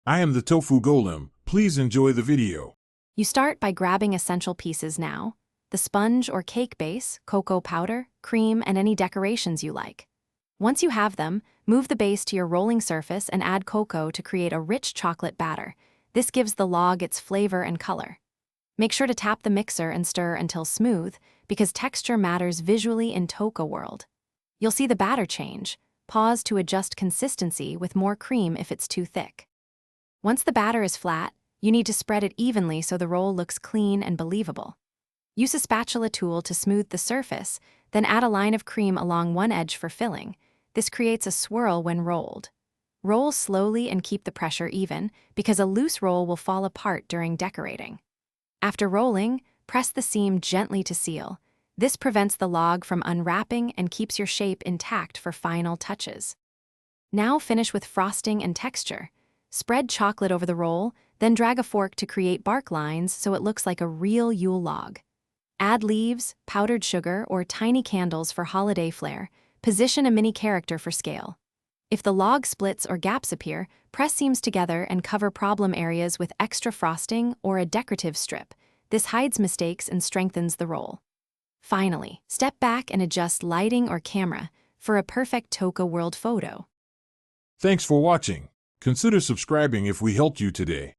I am the tofu golem. Please enjoy the video. You start by grabbing essential pieces now: the sponge or cake base, cocoa powder, cream, and any decorations you like. Once you have them, move the base to your rolling surface and add cocoa to create a rich chocolate batter. This gives the log its flavor and color. Make sure to tap the mixer and stir until smooth, because texture matters visually in Toca World. You'll see the batter change. Pause to adjust consistency with more cream if it's too thick. Once the batter is flat, you need to spread it evenly so the roll looks clean and believable. Use a spatula tool to smooth the surface, then add a line of cream along one edge for filling. This creates a swirl when rolled. Roll slowly and keep the pressure even, because a loose roll will fall apart during decorating. After rolling, press the seam gently to seal. This prevents the log from unwrapping and keeps your shape intact for final touches. Now finish with frosting and texture. Spread chocolate over the roll, then drag a fork to create bark lines so it looks like a real Yule log. Add leaves, powdered sugar, or tiny candles for holiday flair. Position a mini character for scale. If the log splits or gaps appear, press seams together and cover problem areas with extra frosting or a decorative strip. This hides mistakes and strengthens the roll. Finally, step back and adjust lighting or camera for a perfect Toca World photo. Thanks for watching. Consider subscribing if we helped you today.